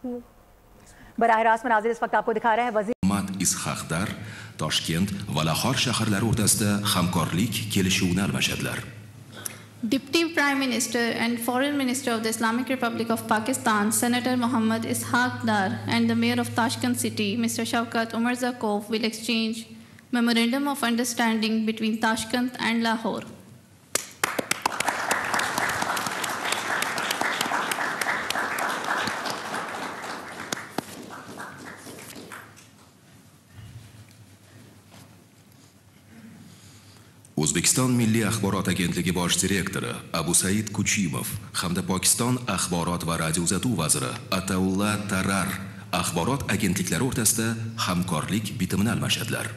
बराह रास्त मनाजिर इस वक्त आपको दिखा रहे हैं वज़ीर Isxaqdar, Toshkent va Lahor shaharlari o'rtasida hamkorlik kelishuvini almashadilar. Deputy Prime Minister and Foreign Minister of the Islamic Republic of Pakistan, Senator Muhammad Ishaq Dar, and the Mayor of Tashkent City, Mr. Shavkat will exchange Memorandum of Understanding between Tashkent and Lahore. O'zbekiston Milliy axborot agentligi bosh direktori Abu Said Kuchimov hamda Pokiston axborot va radiouzatuv vaziri Ataulla Tarar axborot agentliklari o'rtasida hamkorlik bitimini almashadilar.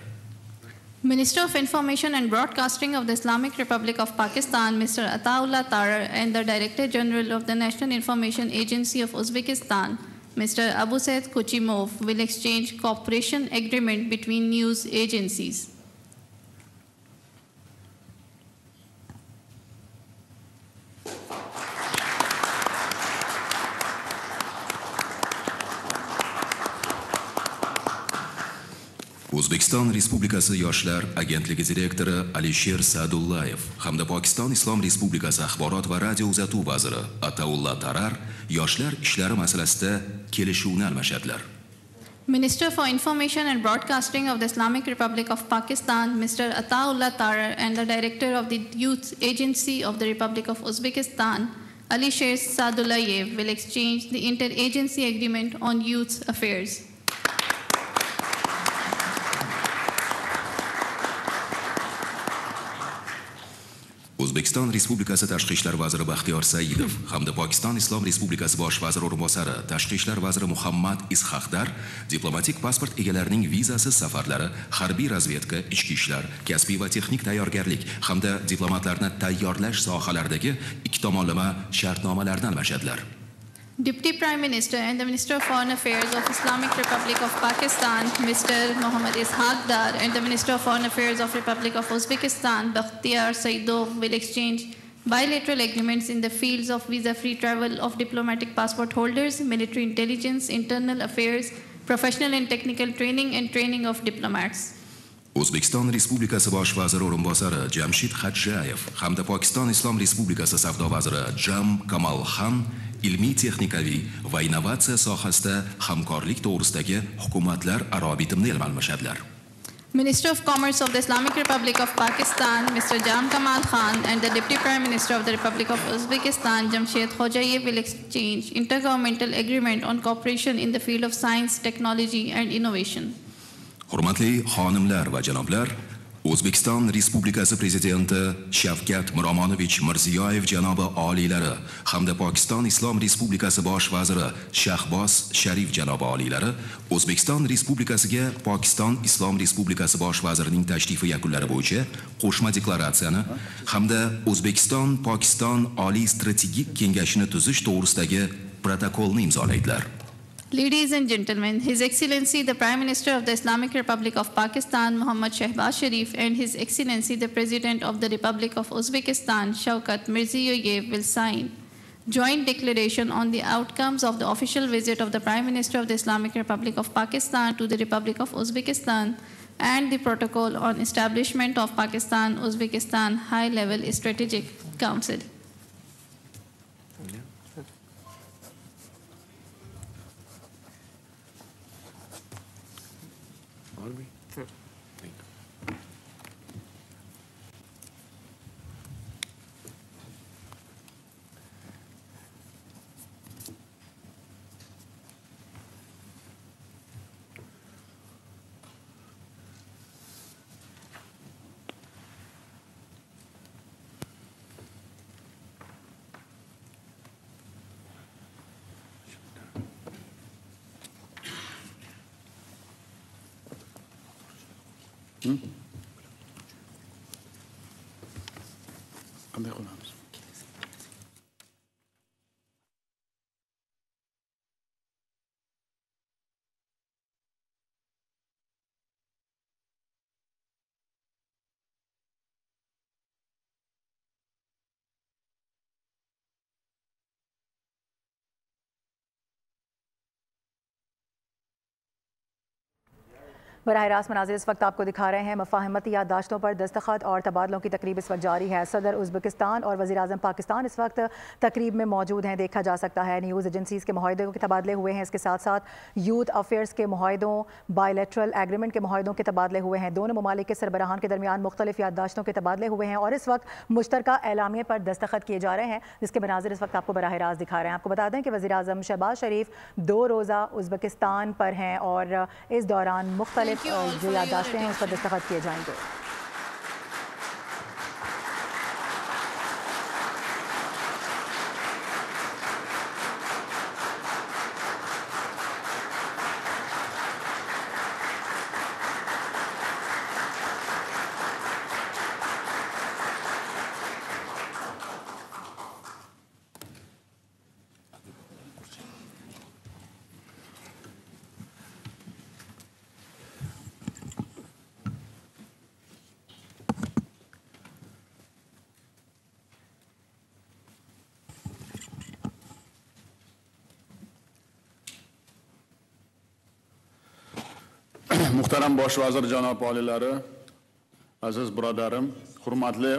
Minister of Information and Broadcasting of the Islamic Republic of Pakistan, Mr. Ataulla Tarar, and the Director General of the National Information Agency of Uzbekistan, Mr. Abu Said Kuchimov, will exchange cooperation agreement between news agencies. O'zbekiston Respublikasi Yoshlar agentligi direktori Alisher Sa'dullayev hamda Pokiston Islom Respublikasi axborot va radiouzatuv vaziri Ataulla Tarar yoshlar ishlari masalasida kelishuvni almashadilar. Minister for Information and Broadcasting of the Islamic Republic of Pakistan, Mr. Ataulla Tarar, and the Director of the Youth Agency of the Republic of Uzbekistan, Alisher Sa'dullayev, will exchange the interagency agreement on youth affairs. O'zbekiston Respublikasi Tashqi ishlar vaziri Baxtiyor Saidov hamda Pokiston Islom Respublikasi bosh vaziri o'rinbosari Tashqi ishlar vaziri Muhammad Ishaqdar diplomatik pasport egalarining vizasiz safarlari, harbiy razvedka, ichki ishlar, kasbiy va texnik tayyorgarlik hamda diplomatlarni tayyorlash sohalaridagi ikki tomonlama shartnomalarni almashadilar. Deputy Prime Minister and the Minister of Foreign Affairs of Islamic Republic of Pakistan, Mr. Muhammad Ishaq Dar, and the Minister of Foreign Affairs of Republic of Uzbekistan, Baxtiyor Saidov, will exchange bilateral agreements in the fields of visa-free travel of diplomatic passport holders, military intelligence, internal affairs, professional and technical training, and training of diplomats. O'zbekiston Respublikasi bosh vaziri o'rinbosari Jamshid Xadjayev hamda Pokiston Islom Respublikasi savdo vaziri Jam Kamalxan ilmiy texnikaviy va innovatsiya sohasida hamkorlik to'g'risidagi hukumatlararo bitimni almashadilar. Minister of Commerce of the Islamic Republic of Pakistan, Mr. Jam Kamal Khan, and the Deputy Prime Minister of the Republic of Uzbekistan, Jamshid Khojayev, will exchange intergovernmental agreement on cooperation in the field of science, technology, and innovation. Hurmatli xonimlar va janoblar, O'zbekiston Respublikasi Prezidenti Shavkat Mirziyoyev janobi oliylari hamda Pokiston Islom Respublikasi bosh vaziri Shehbaz Sharif janobi oliylari O'zbekiston Respublikasiga Pokiston Islom Respublikasi bosh vazirining tashrifi yakunlari bo'yicha qo'shma deklaratsiyani hamda O'zbekiston-Pokiston Oliy strategik kengashini tuzish to'g'risidagi protokolni imzolaydilar. Ladies and gentlemen, His Excellency the Prime Minister of the Islamic Republic of Pakistan, Muhammad Shehbaz Sharif, and His Excellency the President of the Republic of Uzbekistan, Shavkat Mirziyoyev, will sign joint declaration on the outcomes of the official visit of the Prime Minister of the Islamic Republic of Pakistan to the Republic of Uzbekistan and the protocol on establishment of Pakistan-Uzbekistan High-Level Strategic Council. बराह रास्त मनाज़िर इस वक्त आपको दिखा रहे हैं। मफाहमती याददाश्तों पर दस्तखत और तबादलों की तकरीब इस वक्त जारी है। सदर उज़्बेकिस्तान और वज़ीर आज़म पाकिस्तान इस वक्त तकरीब में मौजूद हैं, देखा जा सकता है। न्यूज़ एजेंसीज़ के मुआहदों के तबादले हुए हैं। इसके साथ साथ यूथ अफेयर्स के मुआहदों, बायलैटरल एग्रीमेंट के मुआहदों के तबादले हुए हैं। दोनों ममालिक के सरबराहान के दरमियान मुख्तलिफ याददाश्तों के तबादले हुए हैं और इस वक्त मुश्तरका एलामिया पर दस्तखत किए जा रहे हैं, जिसके मनाज़िर इस वक्त आपको बराह रास्त दिखा रहे हैं। आपको बता दें कि वज़ीर आज़म शहबाज शरीफ 2 रोज़ा उज़्बेकिस्तान पर हैं और इस दौरान मुख्तलिफ जो याददाश्तें हैं उस पर दस्तखत किए जाएंगे। Muhtaram Bosh vazir janob oliylari, aziz birodarim, hurmatli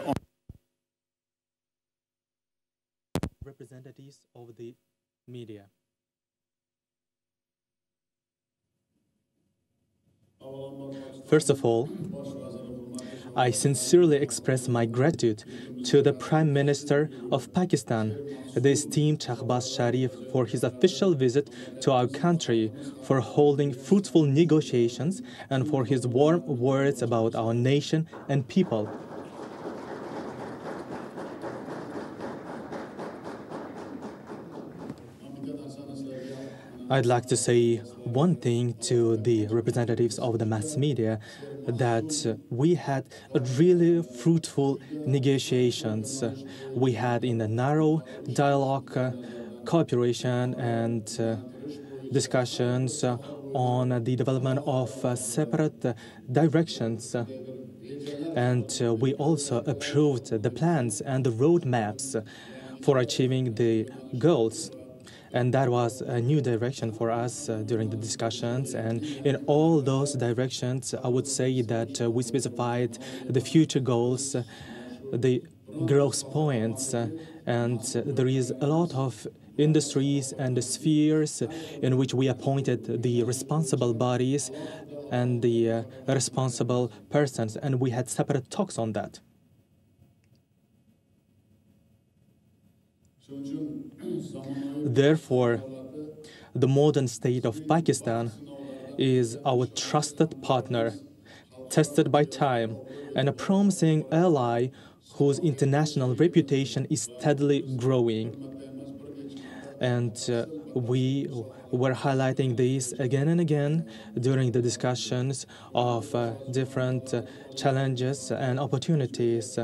representatives of the media. First of all, I sincerely express my gratitude to the Prime Minister of Pakistan, the esteemed Shehbaz Sharif, for his official visit to our country, for holding fruitful negotiations, and for his warm words about our nation and people. I'd like to say one thing to the representatives of the mass media, that we had really fruitful negotiations. We had in a narrow dialogue, cooperation and discussions on the development of separate directions. And we also approved the plans and the roadmaps for achieving the goals. And that was a new direction for us during the discussions. And in all those directions, I would say that we specified the future goals, the growth points, and there is a lot of industries and spheres in which we appointed the responsible bodies and the responsible persons, and we had separate talks on that. Therefore, the modern state of Pakistan is our trusted partner, tested by time, and a promising ally whose international reputation is steadily growing. And we were highlighting this again and again during the discussions of different challenges and opportunities.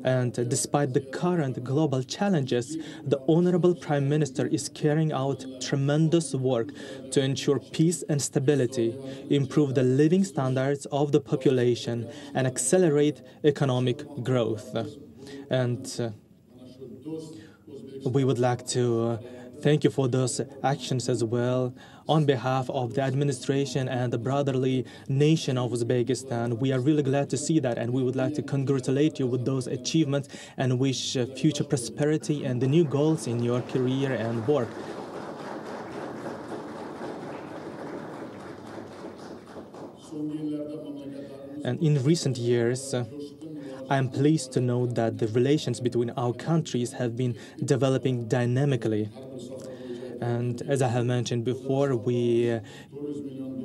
And despite the current global challenges, the Honorable Prime Minister is carrying out tremendous work to ensure peace and stability, improve the living standards of the population, and accelerate economic growth. And we would like to thank you for those actions as well. On behalf of the administration and the brotherly nation of Uzbekistan, we are really glad to see that, and we would like to congratulate you with those achievements and wish future prosperity and the new goals in your career and work. And in recent years, I am pleased to note that the relations between our countries have been developing dynamically. And as I have mentioned before, we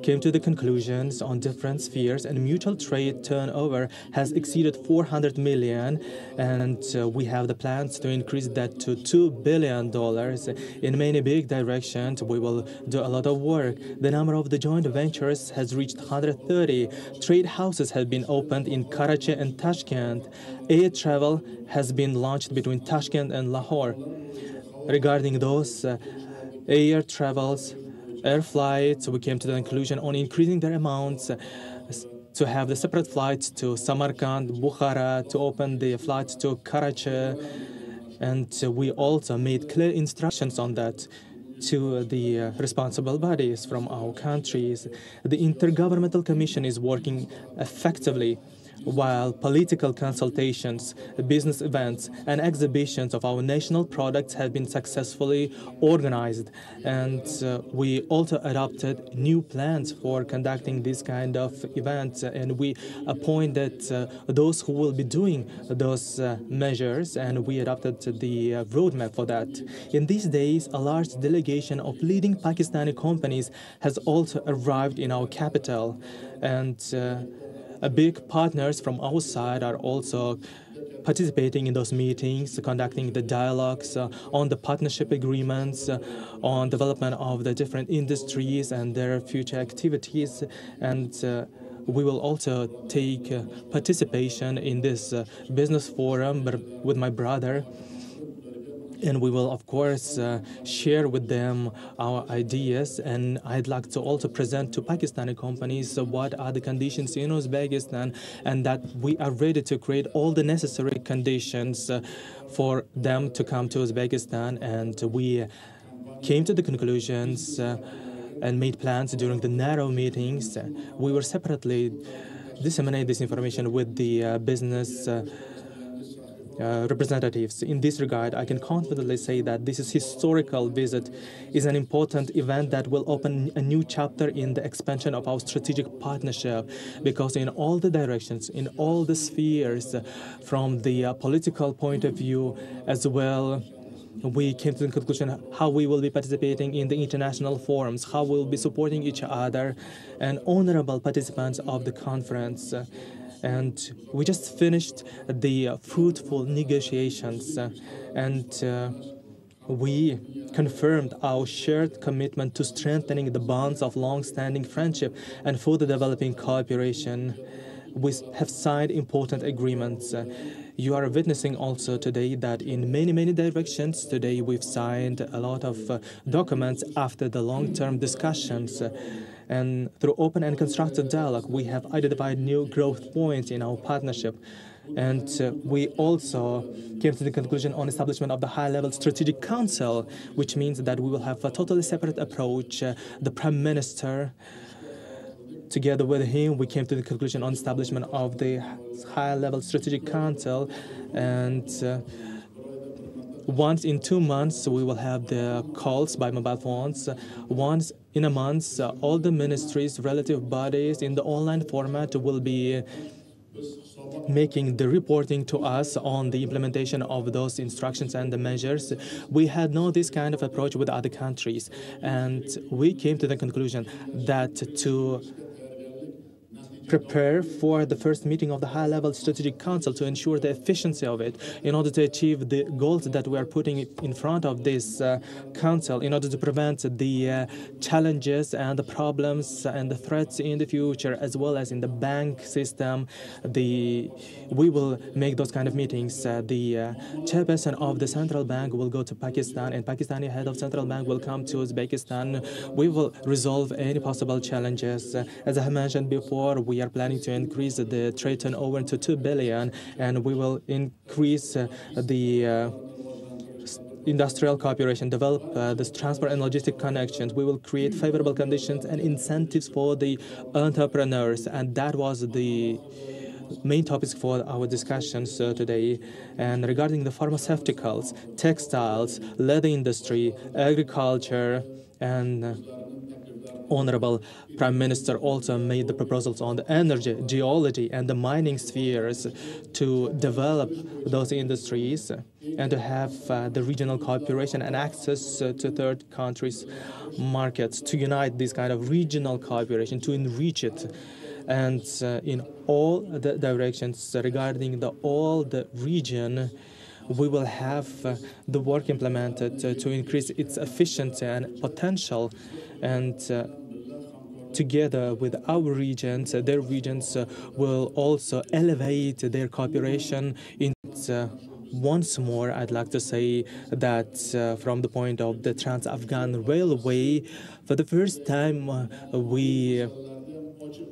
came to the conclusions on different spheres, and mutual trade turnover has exceeded 400 million, and we have the plans to increase that to $2 billion. In many big directions, we will do a lot of work. The number of the joint ventures has reached 130. Trade houses have been opened in Karachi and Tashkent. Air travel has been launched between Tashkent and Lahore. Regarding those air travels, air flights, we came to the conclusion on increasing their amounts to have the separate flights to Samarkand, Bukhara, to open the flights to Karachi. And we also made clear instructions on that to the responsible bodies from our countries. The Intergovernmental Commission is working effectively, while political consultations, business events, and exhibitions of our national products have been successfully organized. And we also adopted new plans for conducting this kind of events, and we appointed those who will be doing those measures, and we adopted the roadmap for that. In these days, a large delegation of leading Pakistani companies has also arrived in our capital, and big partners from our side are also participating in those meetings, conducting the dialogues on the partnership agreements, on development of the different industries and their future activities. And we will also take participation in this business forum with my brother. And we will, of course, share with them our ideas. And I'd like to also present to Pakistani companies what are the conditions in Uzbekistan, and that we are ready to create all the necessary conditions for them to come to Uzbekistan. And we came to the conclusions and made plans during the narrow meetings. We will separately disseminate this information with the business representatives. In this regard, I can confidently say that this historical visit is an important event that will open a new chapter in the expansion of our strategic partnership, because in all the directions, in all the spheres, from the political point of view as well, we came to the conclusion how we will be participating in the international forums, how we will be supporting each other, and honorable participants of the conference. And we just finished the fruitful negotiations, and we confirmed our shared commitment to strengthening the bonds of long-standing friendship and further developing cooperation. We have signed important agreements. You are witnessing also today that in many directions today we've signed a lot of documents after the long-term discussions. And through open and constructive dialogue, we have identified new growth points in our partnership. And we also came to the conclusion on establishment of the high-level strategic council, which means that we will have a totally separate approach. The Prime Minister, together with him, we came to the conclusion on establishment of the high-level strategic council. And once in 2 months, we will have the calls by mobile phones. Once in a month, all the ministries, relative bodies in the online format will be making the reporting to us on the implementation of those instructions and the measures. We had no this kind of approach with other countries, and we came to the conclusion that to prepare for the first meeting of the high-level strategic council, to ensure the efficiency of it, in order to achieve the goals that we are putting in front of this council, in order to prevent the challenges and the problems and the threats in the future, as well as in the bank system. We will make those kind of meetings. The chairperson of the central bank will go to Pakistan, and Pakistani head of central bank will come to Uzbekistan. We will resolve any possible challenges. As I have mentioned before, we are planning to increase the trade turnover to 2 billion, and we will increase the industrial cooperation, develop the transport and logistic connections. We will create favorable conditions and incentives for the entrepreneurs, and that was the main topics for our discussions today. And regarding the pharmaceuticals, textiles, leather industry, agriculture, and Honorable Prime Minister also made the proposals on the energy, geology, and the mining spheres to develop those industries and to have the regional cooperation and access to third countries' markets, to unite this kind of regional cooperation, to enrich it. And in all the directions regarding all the region, we will have the work implemented to increase its efficiency and potential, and together with our regions, their regions will also elevate their cooperation. Once more, I'd like to say that from the point of the Trans-Afghan Railway, for the first time we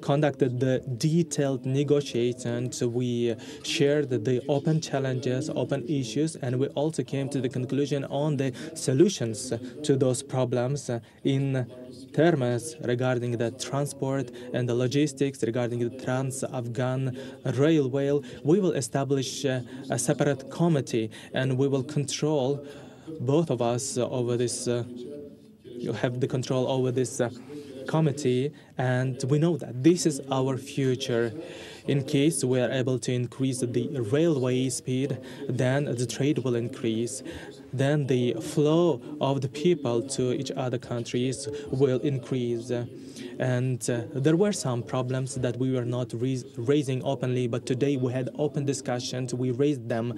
conducted the detailed negotiations. We shared the open challenges, open issues, and we also came to the conclusion on the solutions to those problems in terms regarding the transport and the logistics, regarding the Trans-Afghan Railway. We will establish a separate committee, and we will control, both of us, over this, have the control over this committee, and we know that this is our future. In case we are able to increase the railway speed, then the trade will increase. Then the flow of the people to each other countries will increase. And there were some problems that we were not raising openly, but today we had open discussions, we raised them,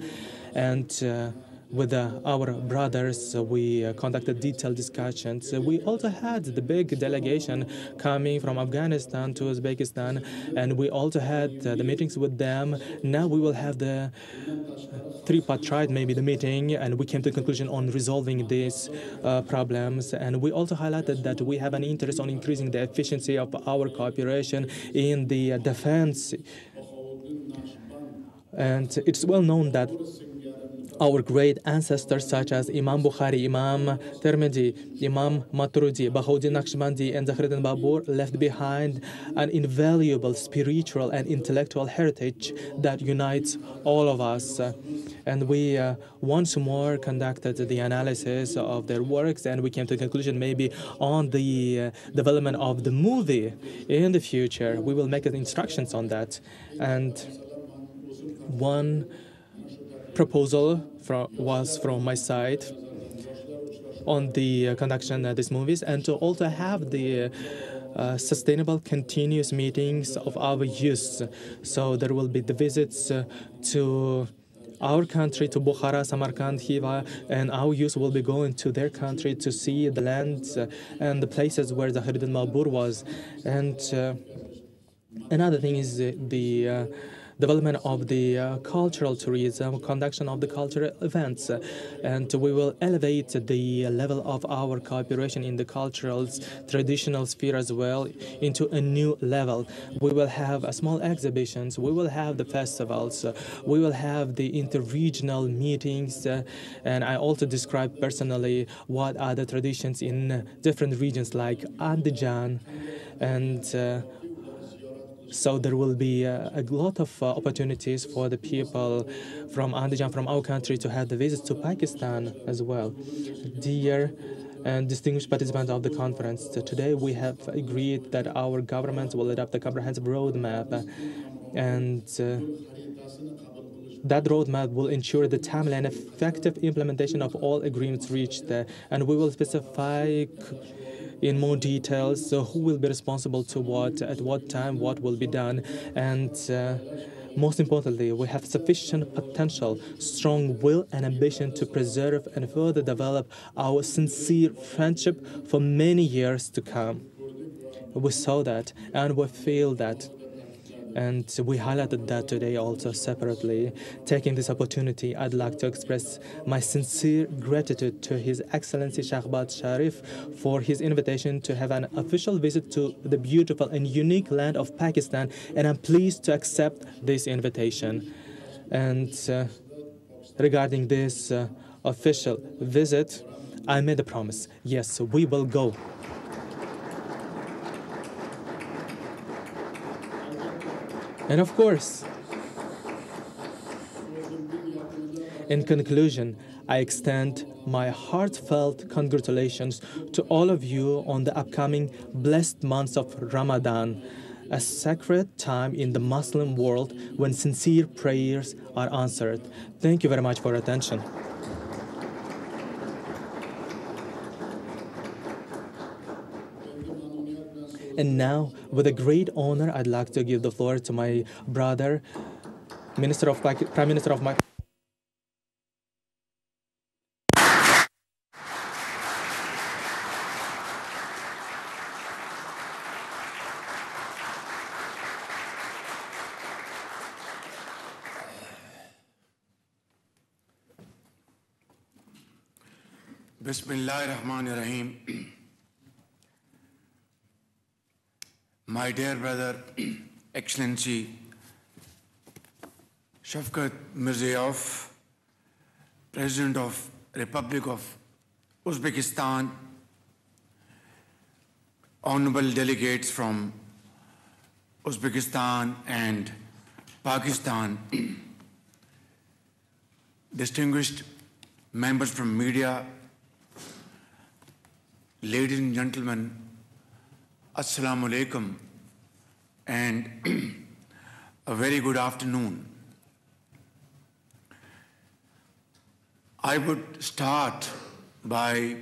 and with our brothers, we conducted detailed discussions. We also had the big delegation coming from Afghanistan to Uzbekistan, and we also had the meetings with them. Now we will have the tripartite, maybe the meeting, and we came to the conclusion on resolving these problems. And we also highlighted that we have an interest on increasing the efficiency of our cooperation in the defense. And it's well known that our great ancestors such as Imam Bukhari, Imam Tirmidhi, Imam Maturidi, Bahauddin Naqshbandi, and Zahiruddin Babur left behind an invaluable spiritual and intellectual heritage that unites all of us. And we once more conducted the analysis of their works, and we came to the conclusion maybe on the development of the movie in the future. We will make instructions on that. And one proposal was from my side on the conduction of these movies, and to also have the sustainable continuous meetings of our youth. So there will be the visits to our country, to Bukhara, Samarkand, Khiva, and our youth will be going to their country to see the lands and the places where Zahiruddin Babur was. And another thing is the development of the cultural tourism, conduction of the cultural events, and we will elevate the level of our cooperation in the cultural, traditional sphere as well into a new level. We will have small exhibitions, we will have the festivals, we will have the interregional meetings, and I also described personally what are the traditions in different regions like Andijan, and so there will be a lot of opportunities for the people from Andijan, from our country, to have the visits to Pakistan as well. Dear and distinguished participants of the conference, today we have agreed that our government will adopt a comprehensive roadmap, and that roadmap will ensure the timely and effective implementation of all agreements reached, and we will specify in more details who will be responsible to what, at what time, what will be done, and most importantly, we have sufficient potential, strong will and ambition to preserve and further develop our sincere friendship for many years to come. We saw that and we feel that. And we highlighted that today also separately. Taking this opportunity, I'd like to express my sincere gratitude to His Excellency Shehbaz Sharif for his invitation to have an official visit to the beautiful and unique land of Pakistan, and I'm pleased to accept this invitation. And regarding this official visit, I made a promise. Yes, we will go. And of course, in conclusion, I extend my heartfelt congratulations to all of you on the upcoming blessed months of Ramadan, a sacred time in the Muslim world when sincere prayers are answered. Thank you very much for your attention. And now, with a great honor, I'd like to give the floor to my brother, Prime Minister of my... Bismillahir Rahmanir Rahim. My dear brother, Excellency Shavkat Mirziyoyev, President of Republic of Uzbekistan, honorable delegates from Uzbekistan and Pakistan, distinguished members from media, ladies and gentlemen, Assalamu alaikum and a very good afternoon. I would start by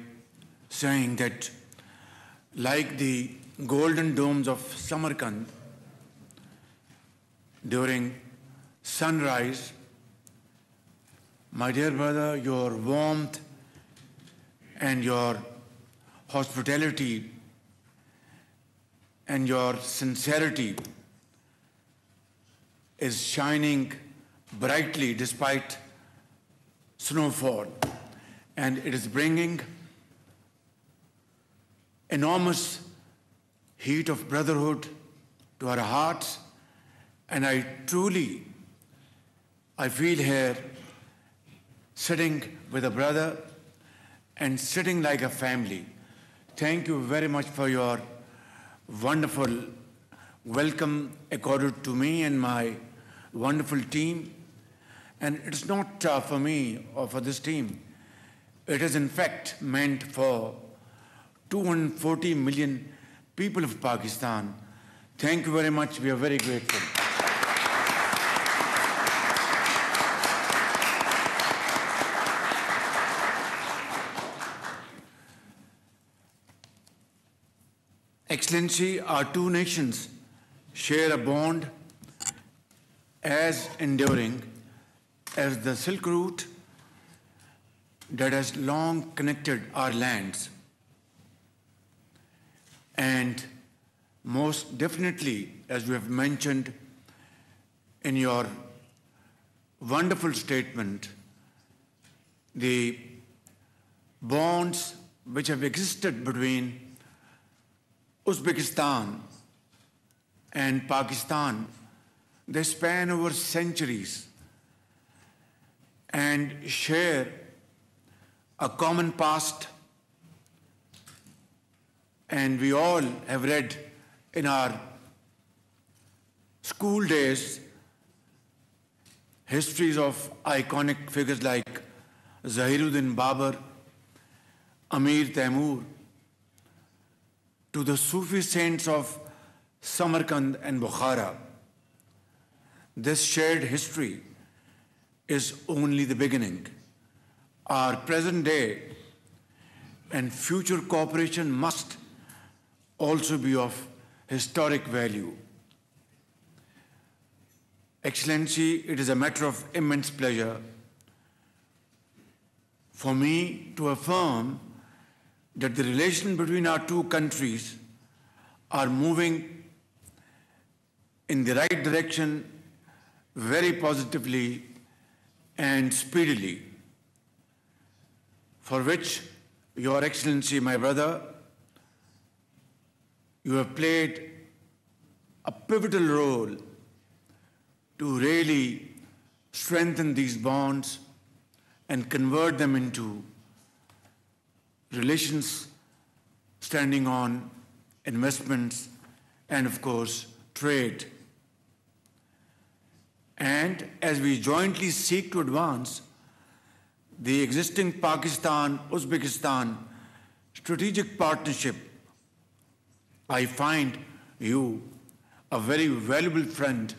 saying that like the golden domes of Samarkand during sunrise, my dear brother, your warmth and your hospitality and your sincerity is shining brightly despite snowfall, and it is bringing enormous heat of brotherhood to our hearts, and I feel here sitting with a brother and sitting like a family. Thank you very much for your wonderful welcome accorded to me and my wonderful team. And it's not for me or for this team. It is in fact meant for 240 million people of Pakistan. Thank you very much. We are very grateful. Excellency, our two nations share a bond as enduring as the Silk Route that has long connected our lands. And most definitely, as you have mentioned in your wonderful statement, the bonds which have existed between Uzbekistan and Pakistan, they span over centuries and share a common past. And we all have read in our school days histories of iconic figures like Zahiruddin Babur, Amir Taimur, to the Sufi saints of Samarkand and Bukhara. This shared history is only the beginning. Our present day and future cooperation must also be of historic value. Excellency, it is a matter of immense pleasure for me to affirm that the relation between our two countries are moving in the right direction very positively and speedily, for which Your Excellency, my brother, you have played a pivotal role to really strengthen these bonds and convert them into relations standing on investments and, of course, trade. And as we jointly seek to advance the existing Pakistan-Uzbekistan strategic partnership, I find you a very valuable friend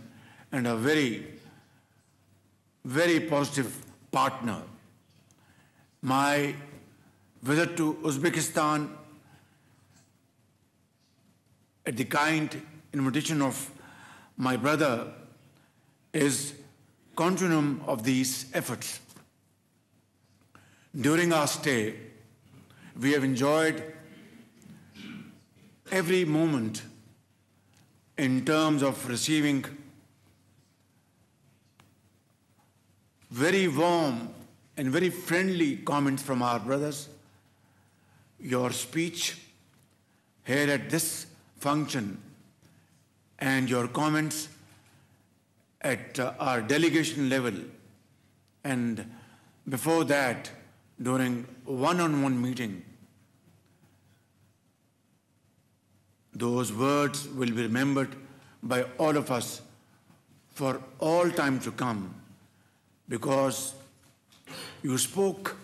and a very, very positive partner. My visit to Uzbekistan at the kind invitation of my brother is continuum of these efforts. During our stay, we have enjoyed every moment in terms of receiving very warm and very friendly comments from our brothers. Your speech here at this function and your comments at our delegation level, and before that, during one-on-one meeting. Those words will be remembered by all of us for all time to come, because you spoke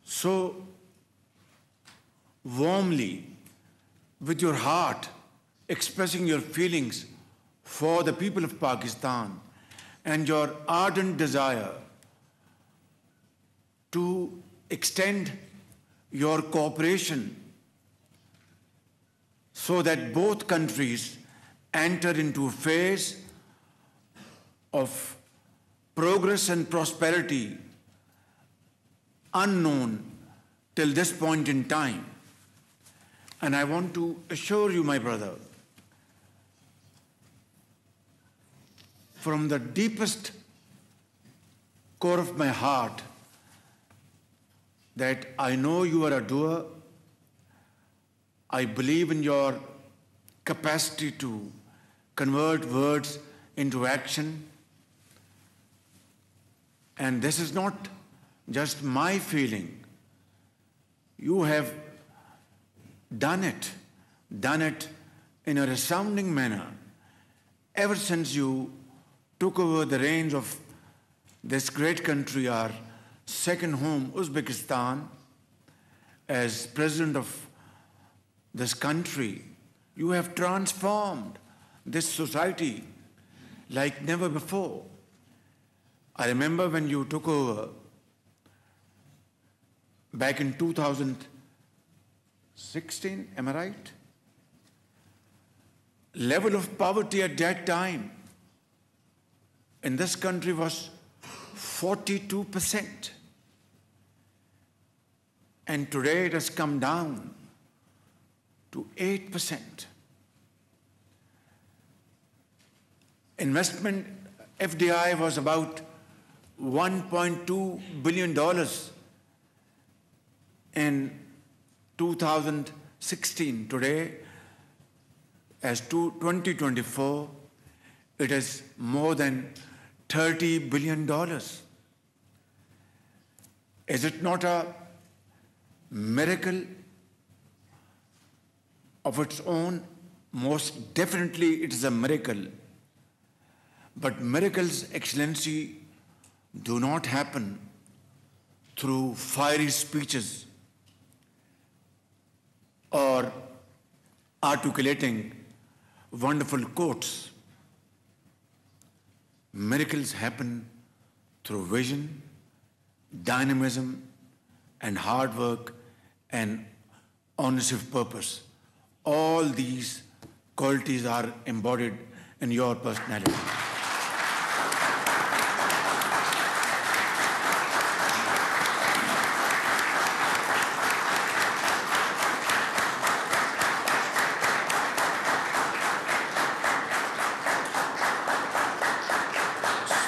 so warmly with your heart, expressing your feelings for the people of Pakistan and your ardent desire to extend your cooperation so that both countries enter into a phase of progress and prosperity unknown till this point in time. And I want to assure you, my brother, from the deepest core of my heart, that I know you are a doer. I believe in your capacity to convert words into action. And this is not just my feeling. You have done it in a resounding manner ever since you took over the reins of this great country, our second home, Uzbekistan. As president of this country, you have transformed this society like never before. I remember when you took over back in 2016, am I right? Level of poverty at that time in this country was 42%. And today it has come down to 8%. Investment, FDI, was about $1.2 billion in 2016. Today, as to 2024, it is more than $30 billion. Is it not a miracle of its own? Most definitely it is a miracle. But miracles, Excellency, do not happen through fiery speeches or articulating wonderful quotes. Miracles happen through vision, dynamism, and hard work and honesty of purpose. All these qualities are embodied in your personality.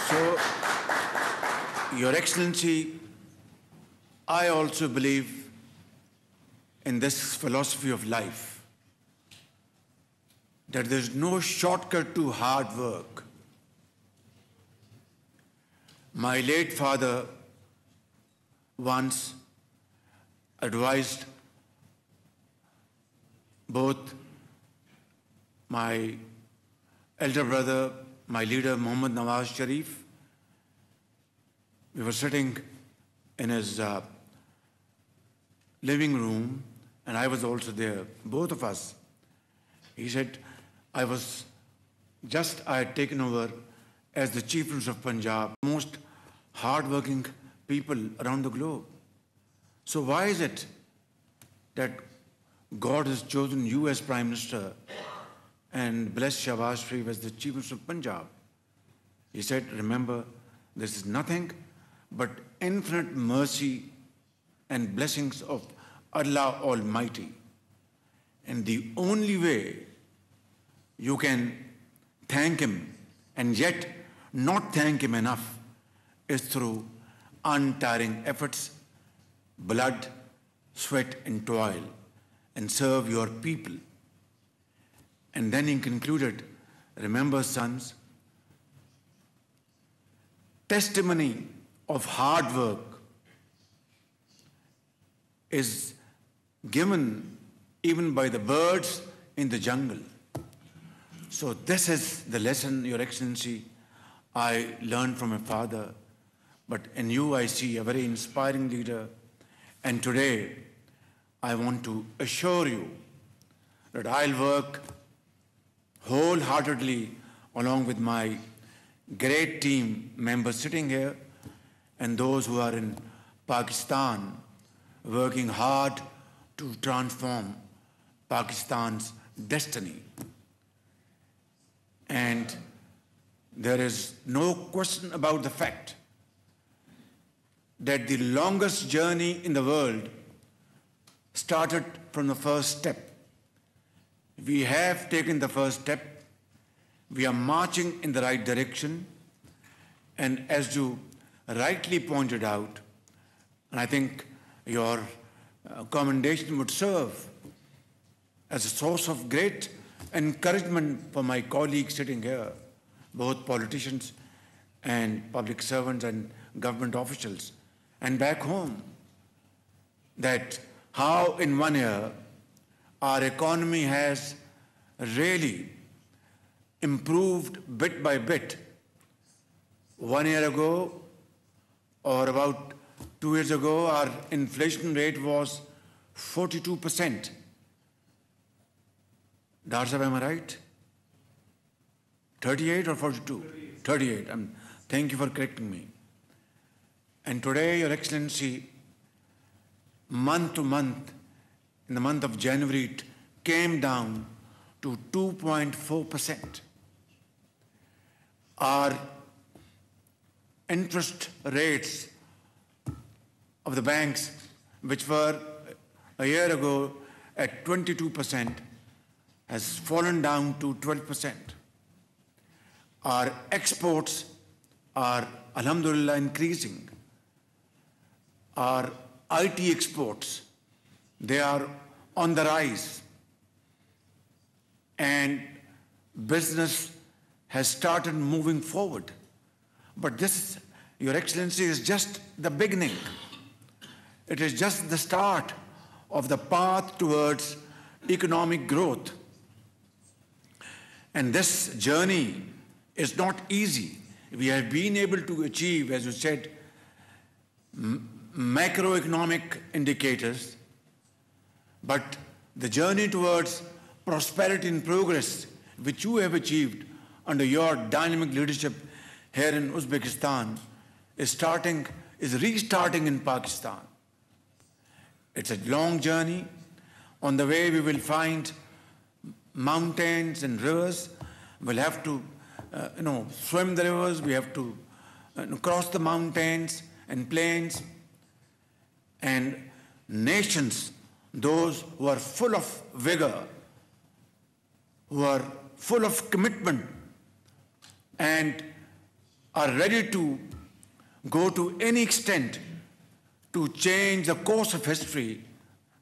So, Your Excellency, I also believe in this philosophy of life, that there is no shortcut to hard work. My late father once advised both my elder brother, my leader, Mohammad Nawaz Sharif. We were sitting in his living room, and I was also there, both of us. He said, I had taken over as the Chief Minister of Punjab, most hard-working people around the globe. So why is it that God has chosen you as Prime Minister and blessed Shehbaz Sharif as the Chief Minister of Punjab? He said, remember, this is nothing but infinite mercy and blessings of Allah Almighty. And the only way you can thank Him and yet not thank Him enough is through untiring efforts, blood, sweat and toil, and serve your people. And then he concluded, remember, sons, testimony of hard work is given even by the birds in the jungle. So this is the lesson, Your Excellency, I learned from my father. But in you, I see a very inspiring leader. And today, I want to assure you that I'll work wholeheartedly along with my great team members sitting here and those who are in Pakistan, working hard to transform Pakistan's destiny. And there is no question about the fact that the longest journey in the world started from the first step. We have taken the first step. We are marching in the right direction. And as you rightly pointed out, and I think your commendation would serve as a source of great encouragement for my colleagues sitting here, both politicians and public servants and government officials, and back home, that how in 1 year our economy has really improved bit by bit. 1 year ago, or about 2 years ago, our inflation rate was 42%. Dar Sahib, am I right? 38 or 42? 38. Thank you for correcting me. And today, Your Excellency, month to month, in the month of January, it came down to 2.4%. Our interest rates of the banks, which were a year ago at 22%, has fallen down to 12%. Our exports are, alhamdulillah, increasing. Our IT exports, they are on the rise. And business has started moving forward. But this, Your Excellency, is just the beginning. It is just the start of the path towards economic growth. And this journey is not easy. We have been able to achieve, as you said, macroeconomic indicators, but the journey towards prosperity and progress, which you have achieved under your dynamic leadership here in Uzbekistan, is restarting in Pakistan. It's a long journey. On the way, we will find mountains and rivers. We'll have to, swim the rivers. We have to cross the mountains and plains. And nations, those who are full of vigor, who are full of commitment, and are ready to go to any extent to change the course of history,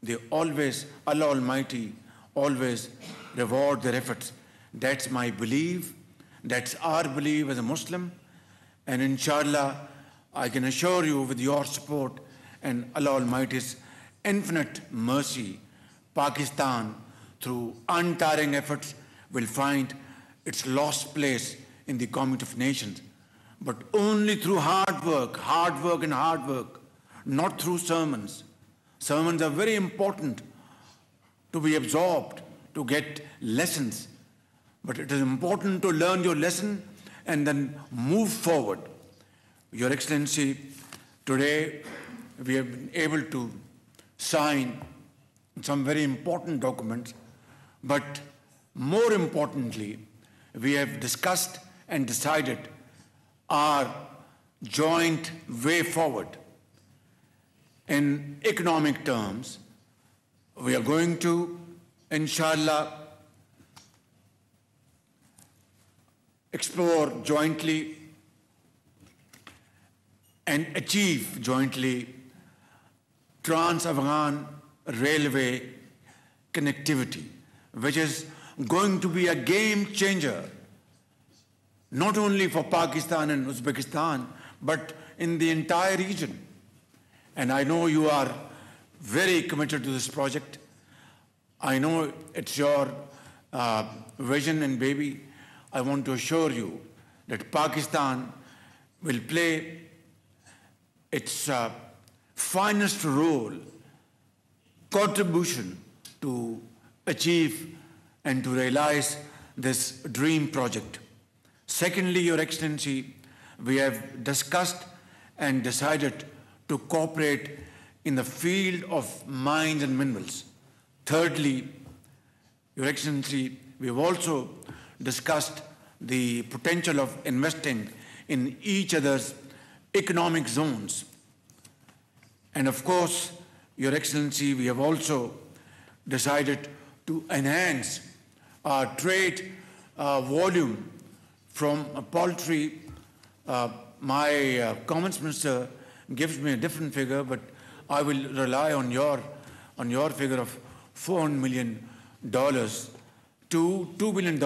they always, Allah Almighty, always reward their efforts. That's my belief. That's our belief as a Muslim. And inshallah, I can assure you with your support and Allah Almighty's infinite mercy, Pakistan, through untiring efforts, will find its lost place in the community of nations. But only through hard work, not through sermons. Sermons are very important to be absorbed, to get lessons. But it is important to learn your lesson and then move forward. Your Excellency, today we have been able to sign some very important documents, but more importantly, we have discussed and decided our joint way forward. In economic terms, we are going to, inshallah, explore jointly and achieve jointly Trans-Afghan railway connectivity, which is going to be a game changer, not only for Pakistan and Uzbekistan, but in the entire region. And I know you are very committed to this project. I know it's your vision, and baby, I want to assure you that Pakistan will play its finest role, contribution to achieve and to realize this dream project. Secondly, Your Excellency, we have discussed and decided to cooperate in the field of mines and minerals. Thirdly, Your Excellency, we have also discussed the potential of investing in each other's economic zones. And of course, Your Excellency, we have also decided to enhance our trade volume from poultry. My Commerce Minister gives me a different figure, but I will rely on your figure of $400 million to $2 billion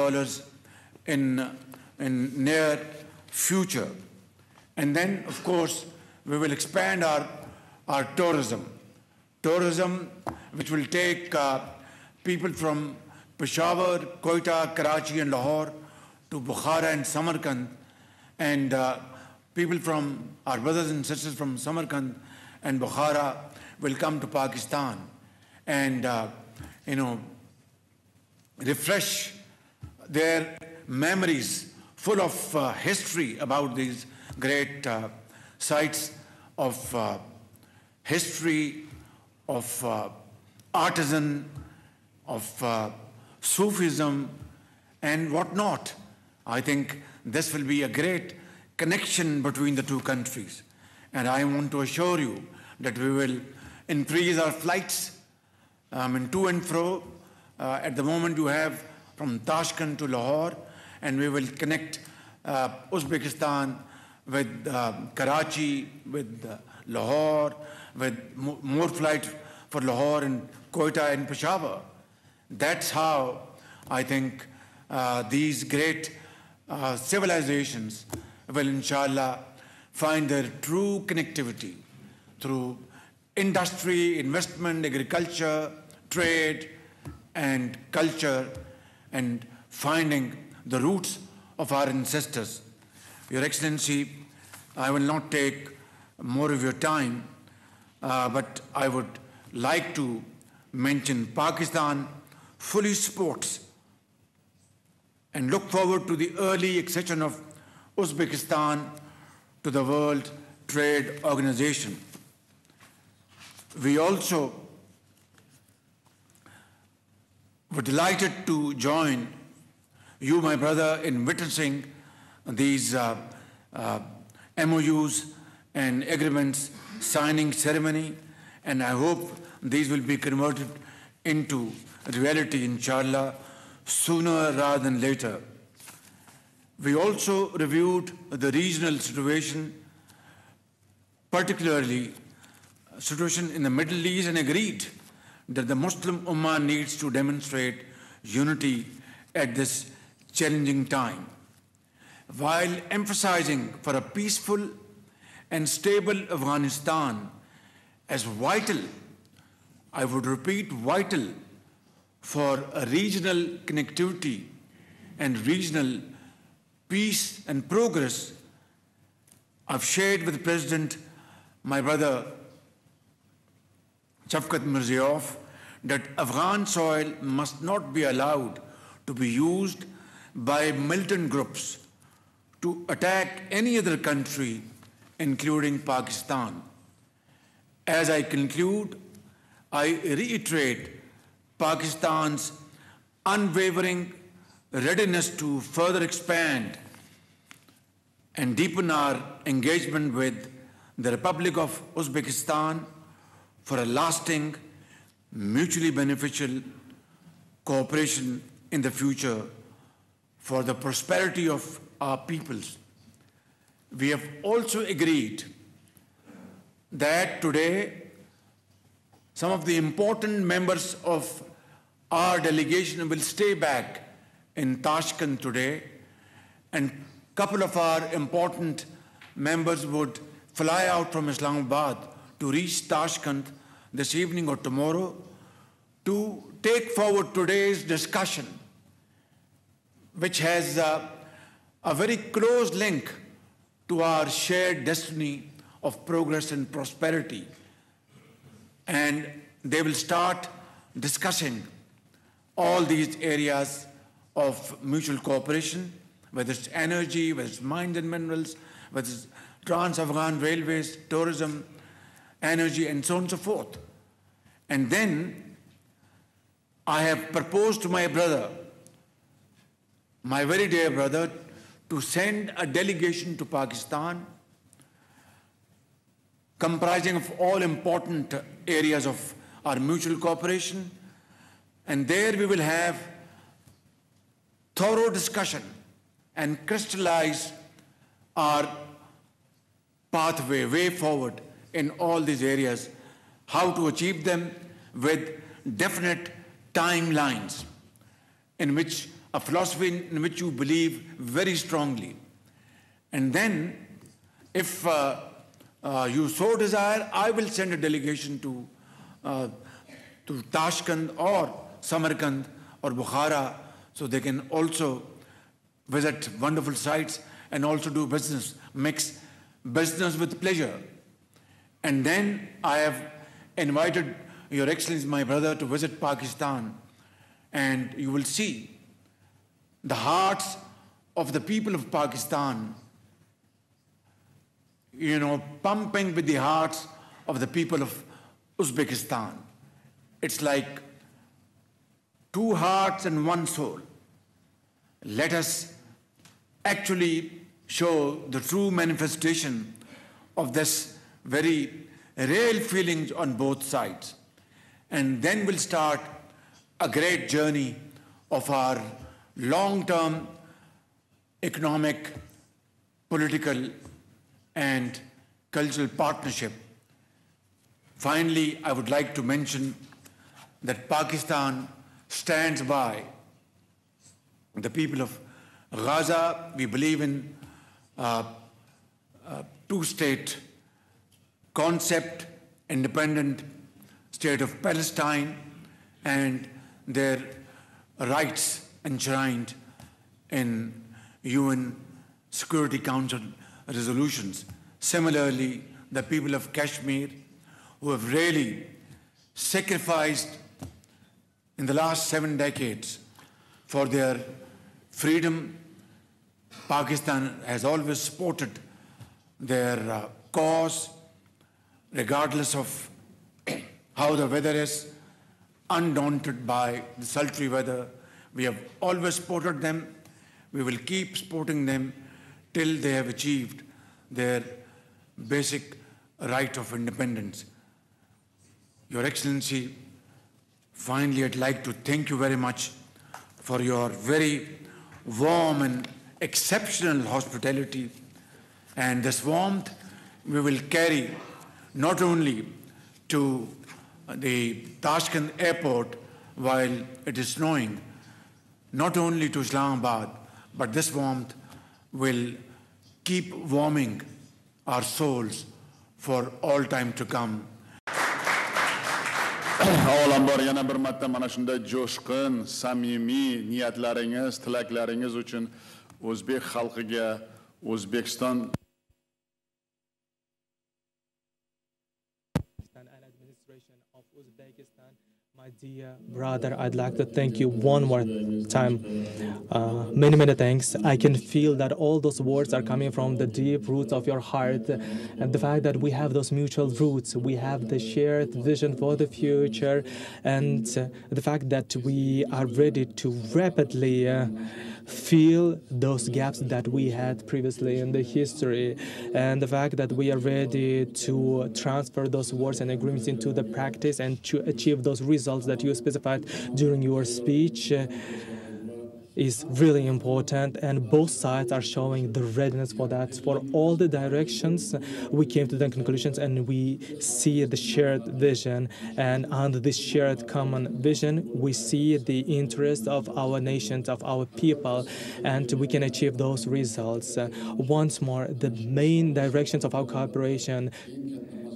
in near future. And then, of course, we will expand our tourism, which will take people from Peshawar, Quetta, Karachi and Lahore to Bukhara and Samarkand, and people from our brothers and sisters from Samarkand and Bukhara will come to Pakistan and refresh their memories full of history about these great sites of history, of artisan, of Sufism and whatnot. I think this will be a great connection between the two countries. And I want to assure you that we will increase our flights to and fro. At the moment you have from Tashkent to Lahore, and we will connect Uzbekistan with Karachi, with Lahore, with more flights for Lahore and Quetta and Peshawar. That's how I think these great civilizations will inshallah find their true connectivity through industry, investment, agriculture, trade and culture, and finding the roots of our ancestors. Your Excellency, I will not take more of your time, but I would like to mention Pakistan fully supports and look forward to the early accession of Uzbekistan to the World Trade Organization. We also were delighted to join you, my brother, in witnessing these MOUs and agreements signing ceremony, and I hope these will be converted into reality, inshallah, sooner rather than later. We also reviewed the regional situation, particularly situation in the Middle East, and agreed that the Muslim Ummah needs to demonstrate unity at this challenging time, while emphasizing for a peaceful and stable Afghanistan as vital, I would repeat, vital for a regional connectivity and regional peace and progress. I've shared with the President, my brother Shavkat Mirziyoyev, that Afghan soil must not be allowed to be used by militant groups to attack any other country, including Pakistan. As I conclude, I reiterate Pakistan's unwavering readiness to further expand and deepen our engagement with the Republic of Uzbekistan for a lasting, mutually beneficial cooperation in the future for the prosperity of our peoples. We have also agreed that today some of the important members of our delegation will stay back in Tashkent today, and a couple of our important members would fly out from Islamabad to reach Tashkent this evening or tomorrow to take forward today's discussion, which has a very close link to our shared destiny of progress and prosperity. And they will start discussing all these areas of mutual cooperation, whether it's energy, whether it's mines and minerals, whether it's trans-Afghan railways, tourism, energy, and so on and so forth. And then I have proposed to my brother, my very dear brother, to send a delegation to Pakistan comprising of all important areas of our mutual cooperation. And there we will have thorough discussion and crystallize our pathway, way forward in all these areas, how to achieve them with definite timelines, in which a philosophy in which you believe very strongly. And then, if you so desire, I will send a delegation to Tashkent or Samarkand or Bukhara, so they can also visit wonderful sites and also do business, mix business with pleasure. And then I have invited Your Excellency, my brother, to visit Pakistan, and you will see the hearts of the people of Pakistan, pumping with the hearts of the people of Uzbekistan. It's like two hearts and one soul. Let us actually show the true manifestation of this very real feelings on both sides. And then we'll start a great journey of our long-term economic, political, and cultural partnership. Finally, I would like to mention that Pakistan stands by the people of Gaza. We believe in two-state concept, independent state of Palestine, and their rights enshrined in UN Security Council resolutions. Similarly, the people of Kashmir, who have really sacrificed in the last 7 decades for their freedom, Pakistan has always supported their cause, regardless of how the weather is, undaunted by the sultry weather. We have always supported them. We will keep supporting them till they have achieved their basic right of independence. Your Excellency, finally, I'd like to thank you very much for your very warm and exceptional hospitality. And this warmth we will carry not only to the Tashkent airport while it is snowing, not only to Islamabad, but this warmth will keep warming our souls for all time to come. Avvalambor yana bir marta mana shunday jo'shqin, samimiy niyatlaringiz, tilaklaringiz uchun O'zbek xalqiga, O'zbekiston And administration of Uzbekistan, my dear brother, I'd like to thank you one more time. Many thanks. I can feel that all those words are coming from the deep roots of your heart, and the fact that we have those mutual roots, we have the shared vision for the future, and the fact that we are ready to rapidly fill those gaps that we had previously in the history, and the fact that we are ready to transfer those words and agreements into the practice and to achieve those results that you specified during your speech. is really important, and both sides are showing the readiness for that. For all the directions, we came to the conclusions, and we see the shared vision, and under this shared common vision, we see the interest of our nations, of our people, and we can achieve those results. Once more, the main directions of our cooperation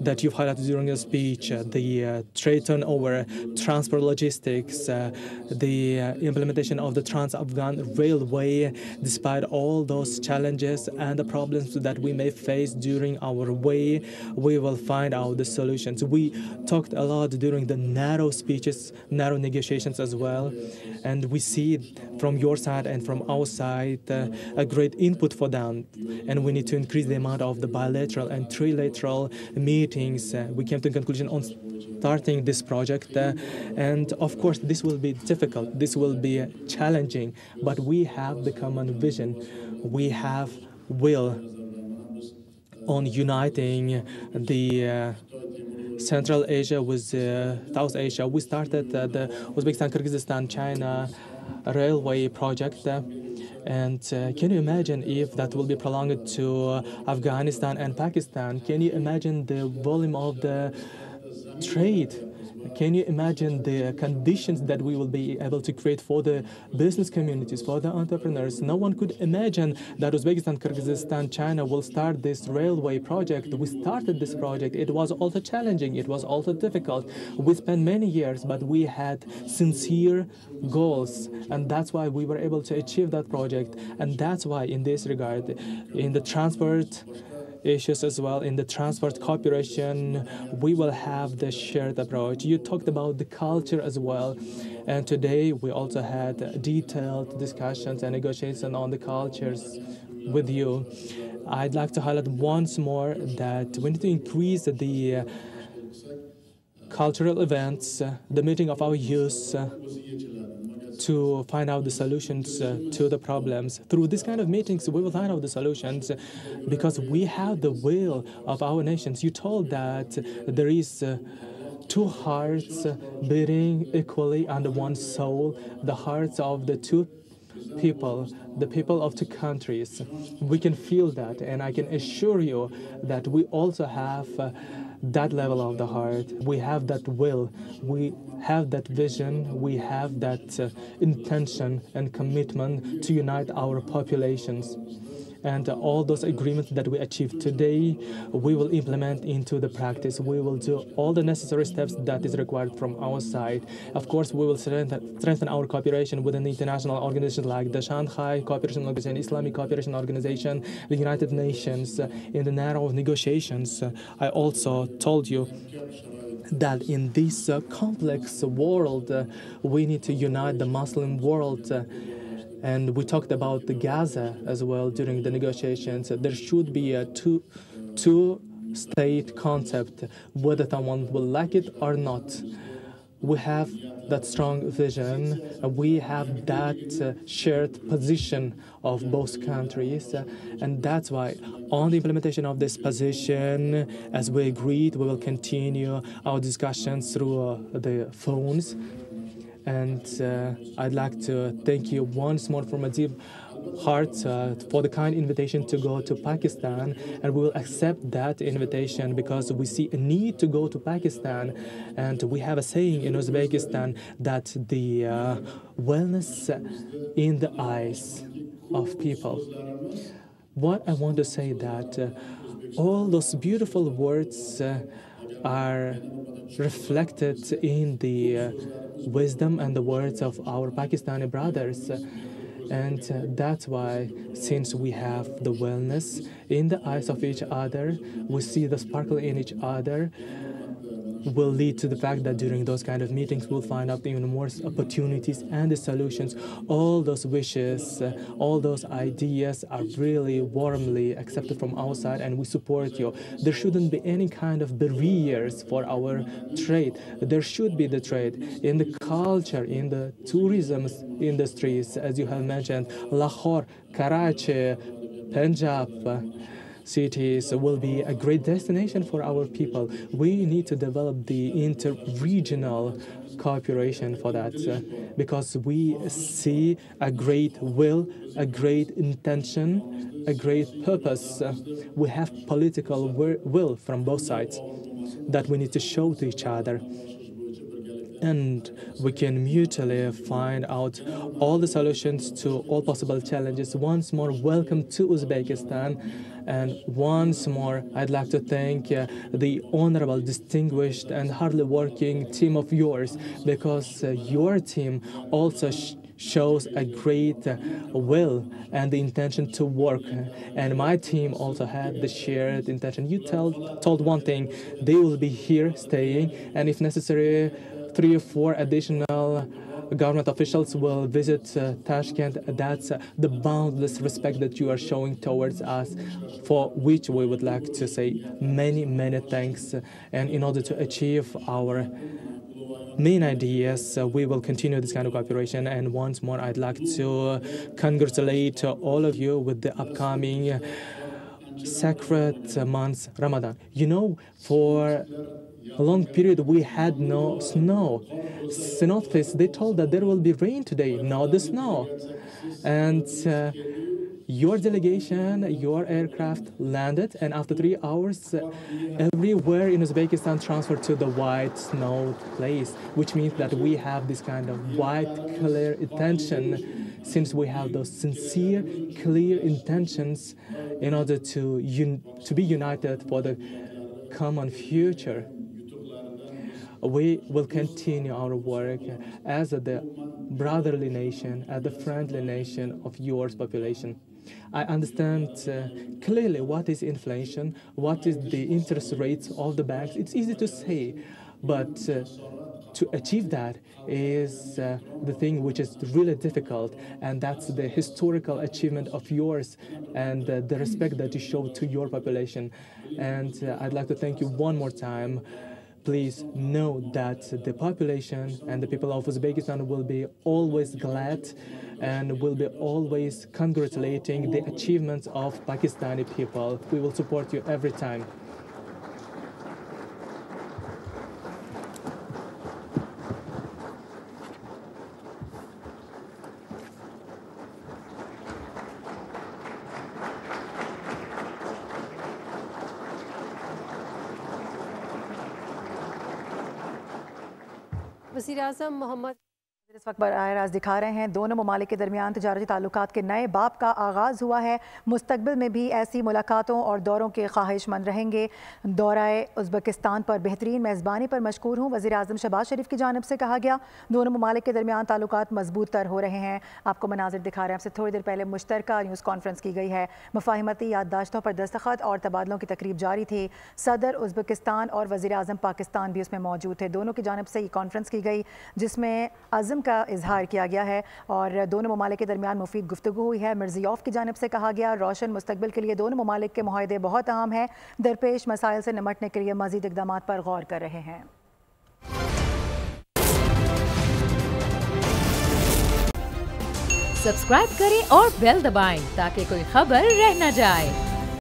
that you've highlighted during your speech, the trade turnover, transport logistics, the implementation of the Trans-Afghan Railway, despite all those challenges and the problems that we may face during our way, we will find out the solutions. We talked a lot during the narrow speeches, narrow negotiations as well, and we see from your side and from our side a great input for them, and we need to increase the amount of the bilateral and trilateral meetings. We came to a conclusion on starting this project, and of course this will be difficult, this will be challenging, but we have the common vision, we have will on uniting the Central Asia with South Asia. We started the Uzbekistan, Kyrgyzstan, China railway project. And can you imagine if that will be prolonged to Afghanistan and Pakistan? Can you imagine the volume of the trade? Can you imagine the conditions that we will be able to create for the business communities, for the entrepreneurs? No one could imagine that Uzbekistan, Kyrgyzstan, China will start this railway project. We started this project. It was also challenging. It was also difficult. We spent many years, but we had sincere goals. And that's why we were able to achieve that project. And that's why in this regard, in the transport issues as well, in the transport cooperation, we will have the shared approach. You talked about the culture as well, and today we also had detailed discussions and negotiations on the cultures with you. I'd like to highlight once more that we need to increase the cultural events, the meeting of our youth, to find out the solutions to the problems. Through this kind of meetings, we will find out the solutions because we have the will of our nations. You told that there is two hearts beating equally under one soul, the hearts of the two people, the people of two countries. We can feel that, and I can assure you that we also have that level of the heart. We have that will, we have that vision, we have that intention and commitment to unite our populations. And all those agreements that we achieved today, we will implement into the practice. We will do all the necessary steps that is required from our side. Of course, we will strengthen our cooperation within the international organizations like the Shanghai Cooperation Organization, Islamic Cooperation Organization, the United Nations. In the narrow negotiations, I also told you that in this complex world, we need to unite the Muslim world. And we talked about the Gaza as well during the negotiations. There should be a two-state concept, whether someone will like it or not. We have that strong vision. We have that shared position of both countries. And that's why on the implementation of this position, as we agreed, we will continue our discussions through the phones. And I'd like to thank you once more from a deep heart for the kind invitation to go to Pakistan, and we will accept that invitation because we see a need to go to Pakistan. And we have a saying in Uzbekistan that the wellness in the eyes of people. What I want to say that all those beautiful words are reflected in the wisdom and the words of our Pakistani brothers. And that's why, since we have the wellness in the eyes of each other, we see the sparkle in each other, will lead to the fact that during those kind of meetings we'll find out even more opportunities and the solutions. All those wishes, all those ideas are really warmly accepted from our side, and we support you. There shouldn't be any kind of barriers for our trade. There should be the trade in the culture, in the tourism industries, as you have mentioned. Lahore, Karachi, Punjab cities will be a great destination for our people. We need to develop the inter-regional cooperation for that because we see a great will, a great intention, a great purpose. We have political will from both sides that we need to show to each other. And we can mutually find out all the solutions to all possible challenges. Once more, welcome to Uzbekistan. And once more, I'd like to thank the honorable, distinguished, and hardly working team of yours, because your team also shows a great will and the intention to work. And my team also had the shared intention. You told one thing, they will be here staying, and if necessary, 3 or 4 additional government officials will visit Tashkent. That's the boundless respect that you are showing towards us, for which we would like to say many, many thanks. And in order to achieve our main ideas, we will continue this kind of cooperation. And once more, I'd like to congratulate all of you with the upcoming sacred month, Ramadan. You know, for a long period we had no snow. Synoptics, they told that there will be rain today, not the snow. And your delegation, your aircraft landed, and after 3 hours, everywhere in Uzbekistan transferred to the white snow place, which means that we have this kind of white, clear intention, since we have those sincere, clear intentions in order to be united for the common future. We will continue our work as the brotherly nation, as the friendly nation of your population. I understand clearly what is inflation, what is the interest rates of the banks. It's easy to say, but to achieve that is the thing which is really difficult, and that's the historical achievement of yours and the respect that you show to your population. And I'd like to thank you one more time. Please know that the population and the people of Uzbekistan will be always glad and will be always congratulating the achievements of Pakistani people. We will support you every time. वज़ीर-ए-आज़म मोहम्मद इस वक्त बराह रास्त दिखा रहे हैं दोनों ममालिक के दरमियान तजारती ताल्लुकात के नए बाब का आगाज़ हुआ है। मुस्तकबिल में भी ऐसी मुलाकातों और दौरों के ख्वाहिशमंद रहेंगे। दौराए उज़्बेकिस्तान पर बेहतरीन मेज़बानी पर मशकूर हूँ। वज़ीर-ए-आज़म शहबाज शरीफ की जानिब से कहा गया दोनों ममालिक के दरमियान ताल्लुकात मजबूत तर हो रहे हैं। आपको मनाजिर दिखा रहे हैं। आपसे थोड़ी देर पहले मुश्तरका न्यूज़ कॉन्फ्रेंस की गई है। मफाहिमती याददाश्तों पर दस्तखत और तबादलों की तकरीब जारी थी। सदर उज़्बेकिस्तान और वज़ीर-ए-आज़म पाकिस्तान भी उसमें मौजूद थे। दोनों की जानिब से ये कॉन्फ्रेंस की गई जिसमें अज़म का इजहार किया गया है और दोनों ममालिक के दरमियान मुफीद गुफ्तगू हुई है। मिर्ज़ियोव की जानिब से कहा गया रोशन मुस्तकबिल के लिए दोनों ममालिक के मुआहदे बहुत अहम हैं। दरपेश मसाइल से निमटने के लिए मज़ीद इक़दामात पर गौर कर रहे हैं। सब्सक्राइब करें और बेल दबाएं ताकि कोई खबर रह न जाए।